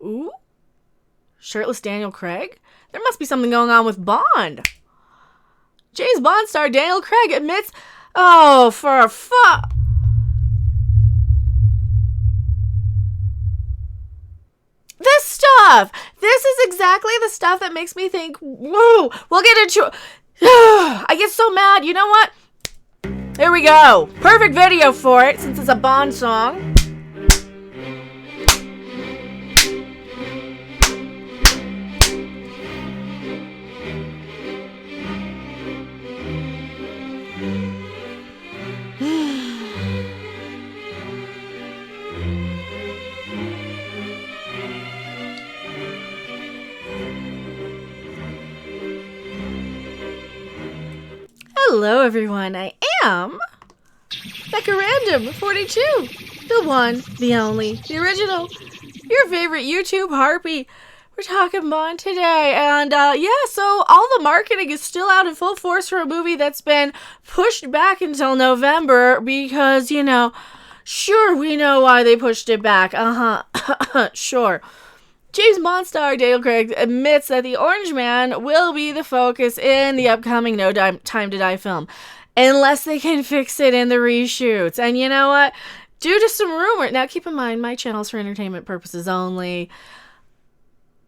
Ooh? Shirtless Daniel Craig? There must be something going on with Bond. James Bond star Daniel Craig admits... Oh, for a fuck... This stuff! This is exactly the stuff that makes me think, whoa, we'll get into... I get so mad. You know what? Here we go. Perfect video for it, since it's a Bond song. Hello everyone, I am Becca Random 42, the one, the only, the original, your favorite YouTube harpy. We're talking Bond today, and so all the marketing is still out in full force for a movie that's been pushed back until November because, sure, we know why they pushed it back, sure. James Bond star Daniel Craig admits that the Orange Man will be the focus in the upcoming No Time to Die film, unless they can fix it in the reshoots. And you know what? Due to some rumor, now keep in mind, my channel's for entertainment purposes only.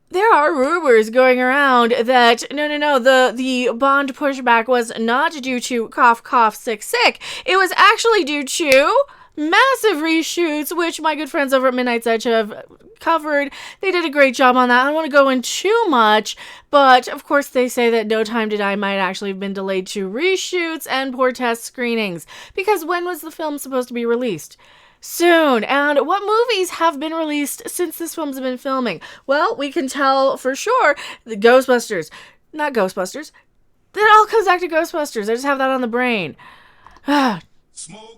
There are rumors going around that, the Bond pushback was not due to cough, cough, sick, sick. It was actually due to massive reshoots, which my good friends over at Midnight's Edge have covered. They did a great job on that. I don't want to go in too much, but of course they say that No Time to Die might actually have been delayed to reshoots and poor test screenings. Because when was the film supposed to be released? Soon. And what movies have been released since this film's been filming? Well, we can tell for sure the Ghostbusters. Not Ghostbusters. It all comes back to Ghostbusters. I just have that on the brain.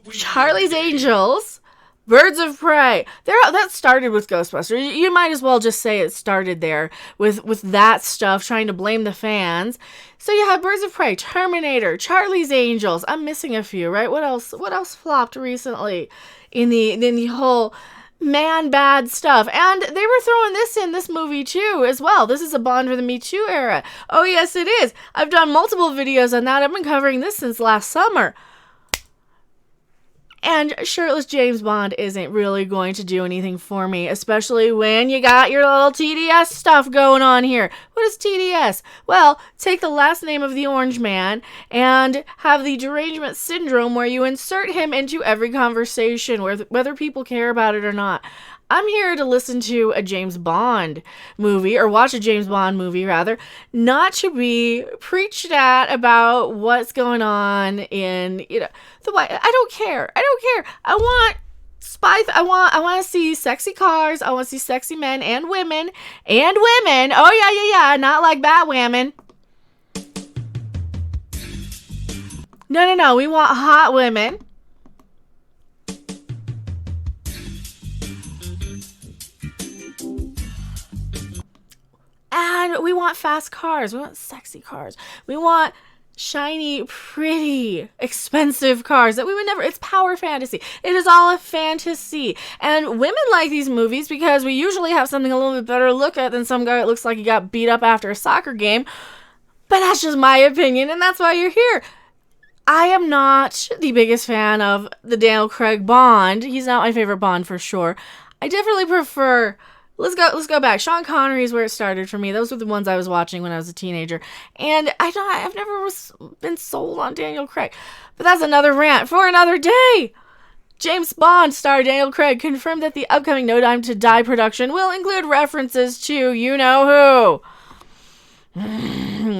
Charlie's Angels, Birds of Prey. That started with Ghostbusters. You might as well just say it started there with that stuff, trying to blame the fans. So you have Birds of Prey, Terminator, Charlie's Angels. I'm missing a few, right? What else flopped recently in the whole man bad stuff? And they were throwing this in this movie too as well. This is a Bond for the Me Too era. Oh yes, it is. I've done multiple videos on that. I've been covering this since last summer. And shirtless James Bond isn't really going to do anything for me, especially when you got your little TDS stuff going on here. What is TDS? Well, take the last name of the Orange Man and have the derangement syndrome where you insert him into every conversation, whether people care about it or not. I'm here to listen to a James Bond movie, or watch a James Bond movie, rather, not to be preached at about what's going on in, the way. I don't care. I want I want to see sexy cars. I want to see sexy men and women. Oh, yeah. Not like Batwoman. No. We want hot women. And we want fast cars. We want sexy cars. We want shiny, pretty, expensive cars that we would never... It's power fantasy. It is all a fantasy. And women like these movies because we usually have something a little bit better to look at than some guy that looks like he got beat up after a soccer game. But that's just my opinion, and that's why you're here. I am not the biggest fan of the Daniel Craig Bond. He's not my favorite Bond for sure. I definitely prefer... Let's go back. Sean Connery is where it started for me. Those were the ones I was watching when I was a teenager. And I've never been sold on Daniel Craig. But that's another rant for another day. James Bond star Daniel Craig confirmed that the upcoming No Time to Die production will include references to you-know-who.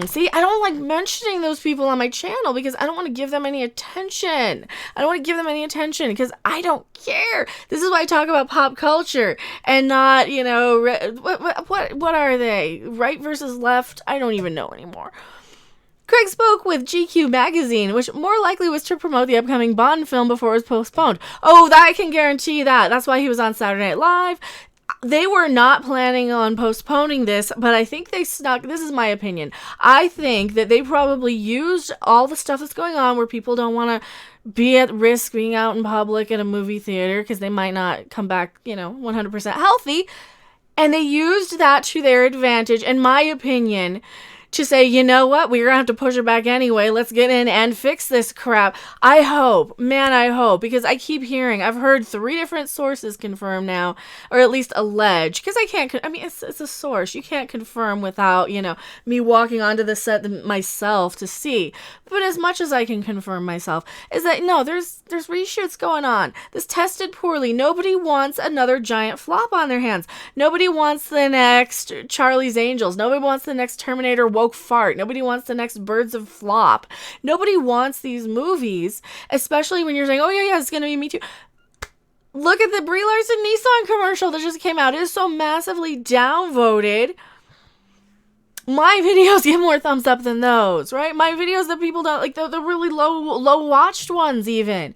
See, I don't like mentioning those people on my channel because I don't want to give them any attention. Because I don't care. This is why I talk about pop culture and not, what are they? Right versus left? I don't even know anymore. Craig spoke with GQ magazine, which more likely was to promote the upcoming Bond film before it was postponed. Oh, that I can guarantee that. That's why he was on Saturday Night Live. They were not planning on postponing this, but I think they snuck, this is my opinion, I think that they probably used all the stuff that's going on where people don't want to be at risk being out in public at a movie theater because they might not come back, 100% healthy, And they used that to their advantage, in my opinion, to say, you know what, we're going to have to push it back anyway. Let's get in and fix this crap. I hope, because I keep hearing, I've heard 3 different sources confirm now, or at least allege, because it's a source. You can't confirm without, me walking onto the set myself to see. But as much as I can confirm myself, is that, no, there's reshoots going on. This tested poorly. Nobody wants another giant flop on their hands. Nobody wants the next Charlie's Angels. Nobody wants the next Terminator woke fart. Nobody wants the next Birds of Flop. Nobody wants these movies, especially when you're saying, oh yeah, it's going to be Me Too. Look at the Brie Larson Nissan commercial that just came out. It is so massively downvoted. My videos get more thumbs up than those, right? My videos that people don't like, the really low watched ones even.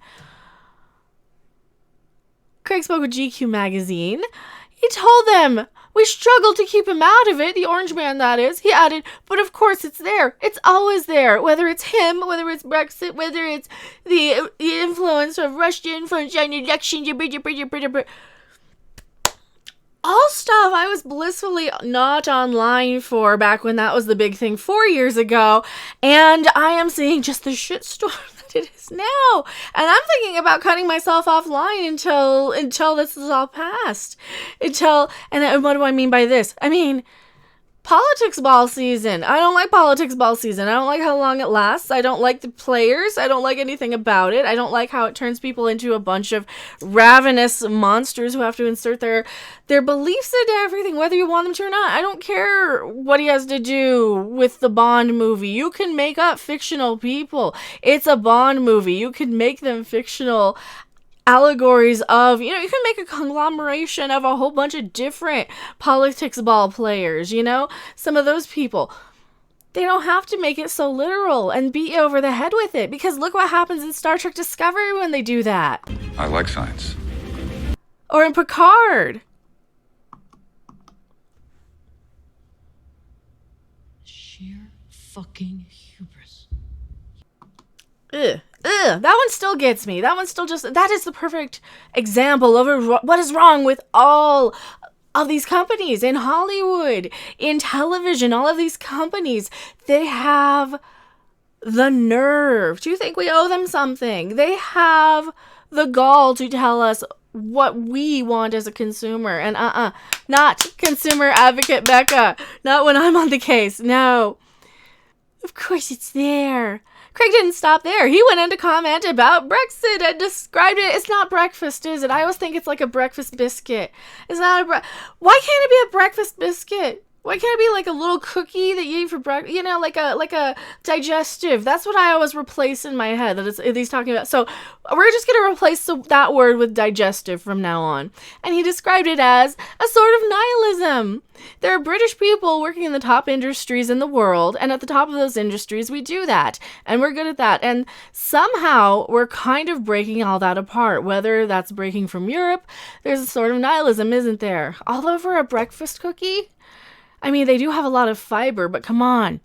Craig spoke with GQ magazine. He told them, we struggled to keep him out of it, the orange man that is. He added, but of course it's there. It's always there. Whether it's him, whether it's Brexit, whether it's the influence of Russian influence on elections, all stuff I was blissfully not online for back when that was the big thing 4 years ago. And I am seeing just the shitstorm that it is now. And I'm thinking about cutting myself offline until this is all passed. And what do I mean by this? I mean, politics ball season. I don't like politics ball season. I don't like how long it lasts. I don't like the players. I don't like anything about it. I don't like how it turns people into a bunch of ravenous monsters who have to insert their beliefs into everything, whether you want them to or not. I don't care what he has to do with the Bond movie. You can make up fictional people. It's a Bond movie. You can make them fictional allegories of, you can make a conglomeration of a whole bunch of different politics ball players, some of those people. They don't have to make it so literal and beat you over the head with it, because look what happens in Star Trek Discovery when they do that. I like science. Or in Picard. Sheer fucking hubris. Ugh, that one still gets me. That is the perfect example of what is wrong with all of these companies in Hollywood, in television. All of these companies, they have the nerve to think we owe them something. They have the gall to tell us what we want as a consumer. And not consumer advocate Becca. Not when I'm on the case. No. Of course it's there. Craig didn't stop there. He went in to comment about Brexit and described it. It's not breakfast, is it? I always think it's like a breakfast biscuit. It's not Why can't it be a breakfast biscuit? Why can't it be like a little cookie that you eat for breakfast? Like a digestive. That's what I always replace in my head. That he's talking about. So we're just going to replace that word with digestive from now on. And he described it as a sort of nihilism. There are British people working in the top industries in the world, and at the top of those industries, we do that, and we're good at that. And somehow, we're kind of breaking all that apart. Whether that's breaking from Europe, there's a sort of nihilism, isn't there? All over a breakfast cookie? I mean, they do have a lot of fiber, but come on.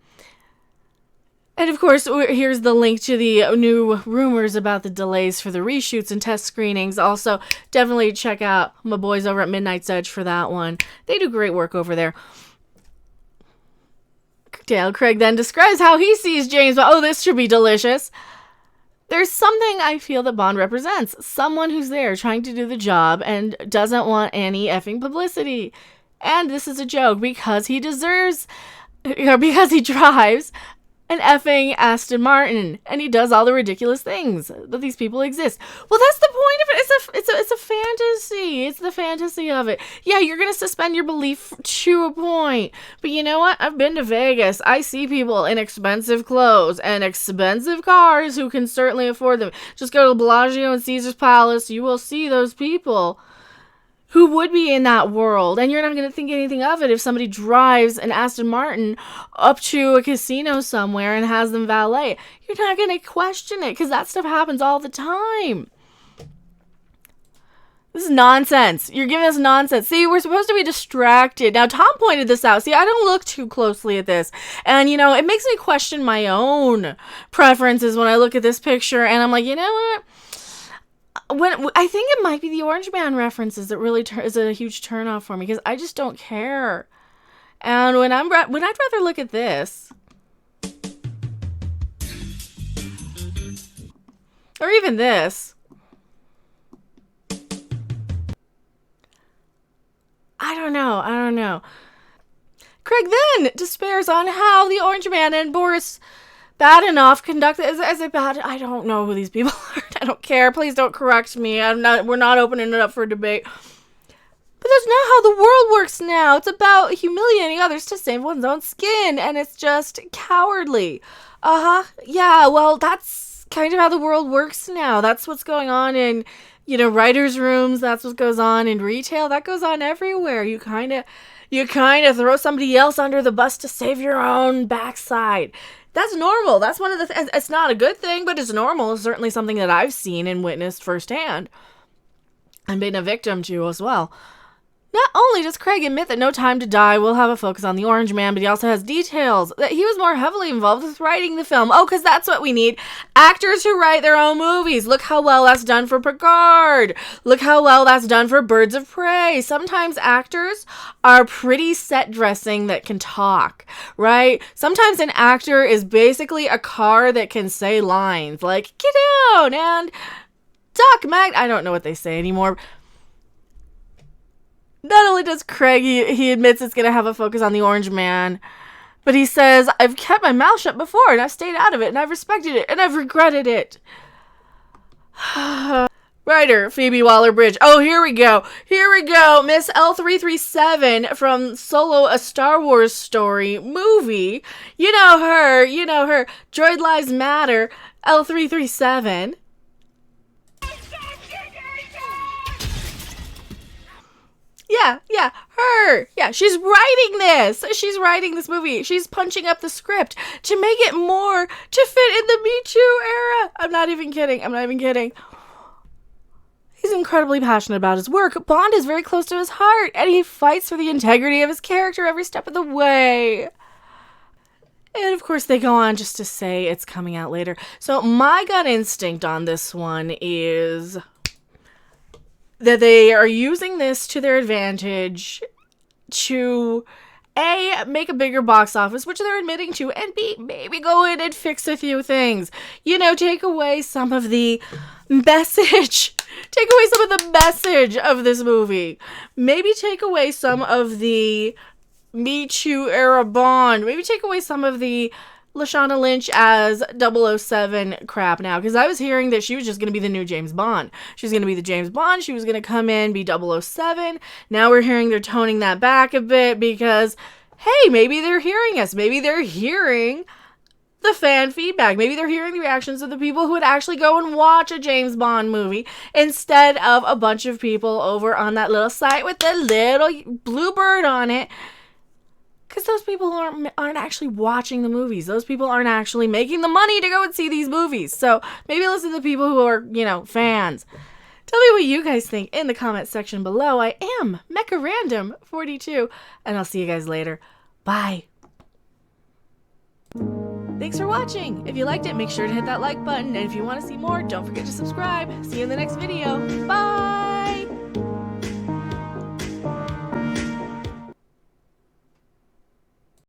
And of course, here's the link to the new rumors about the delays for the reshoots and test screenings. Also, definitely check out my boys over at Midnight's Edge for that one. They do great work over there. Dale Craig then describes how he sees James Bond. Oh, this should be delicious. There's something I feel that Bond represents. Someone who's there trying to do the job and doesn't want any effing publicity. And this is a joke because he drives an effing Aston Martin, and he does all the ridiculous things that these people exist. Well, that's the point of it. It's a fantasy. It's the fantasy of it. Yeah, you're gonna suspend your belief to a point, but you know what? I've been to Vegas. I see people in expensive clothes and expensive cars who can certainly afford them. Just go to Bellagio and Caesar's Palace. You will see those people who would be in that world, and you're not going to think anything of it if somebody drives an Aston Martin up to a casino somewhere and has them valet. You're not going to question it, because that stuff happens all the time. This is nonsense. You're giving us nonsense. See, we're supposed to be distracted. Now, Tom pointed this out. See, I don't look too closely at this. And, it makes me question my own preferences when I look at this picture, and I'm like, you know what? when I think it might be the Orange Man references that really is a huge turnoff for me, because I just don't care. And when I'd rather look at this, or even this, I don't know. Craig then despairs on how the Orange Man and Boris Badenoff conducted as a bad. I don't know who these people are. I don't care. Please don't correct me. We're not opening it up for debate. But that's not how the world works now. It's about humiliating others to save one's own skin, and it's just cowardly. Yeah, well, that's kind of how the world works now. That's what's going on in, writers' rooms. That's what goes on in retail. That goes on everywhere. You kind of throw somebody else under the bus to save your own backside. That's normal. That's one of the it's not a good thing, but it's normal. It's certainly something that I've seen and witnessed firsthand and been a victim to as well. Not only does Craig admit that No Time to Die will have a focus on the Orange Man, but he also has details that he was more heavily involved with writing the film. Oh, because that's what we need. Actors who write their own movies. Look how well that's done for Picard. Look how well that's done for Birds of Prey. Sometimes actors are pretty set dressing that can talk, right? Sometimes an actor is basically a car that can say lines like, get down, and Doc Mag... I don't know what they say anymore. Not only does Craig, he admits it's going to have a focus on the Orange Man, but he says, I've kept my mouth shut before, and I've stayed out of it, and I've respected it, and I've regretted it. Writer, Phoebe Waller-Bridge. Oh, here we go. Miss L337 from Solo, a Star Wars Story movie. You know her. Droid Lives Matter, L337. Yeah, her. Yeah, she's writing this movie. She's punching up the script to make it more to fit in the Me Too era. I'm not even kidding. He's incredibly passionate about his work. Bond is very close to his heart, and he fights for the integrity of his character every step of the way. And of course, they go on just to say it's coming out later. So my gut instinct on this one is that they are using this to their advantage to A, make a bigger box office, which they're admitting to, and B, maybe go in and fix a few things. Take away some of the message. Take away some of the message of this movie. Maybe take away some of the Me Too era Bond. Maybe take away some of the Lashana Lynch as 007 crap now, because I was hearing that she was just going to be the new James Bond. She was going to be the James Bond. She was going to come in, be 007. Now we're hearing they're toning that back a bit because, hey, maybe they're hearing us. Maybe they're hearing the fan feedback. Maybe they're hearing the reactions of the people who would actually go and watch a James Bond movie instead of a bunch of people over on that little site with the little blue bird on it. Because those people aren't actually watching the movies. Those people aren't actually making the money to go and see these movies. So maybe listen to the people who are, fans. Tell me what you guys think in the comment section below. I am MechaRandom42, and I'll see you guys later. Bye. Thanks for watching. If you liked it, make sure to hit that like button. And if you want to see more, don't forget to subscribe. See you in the next video. Bye.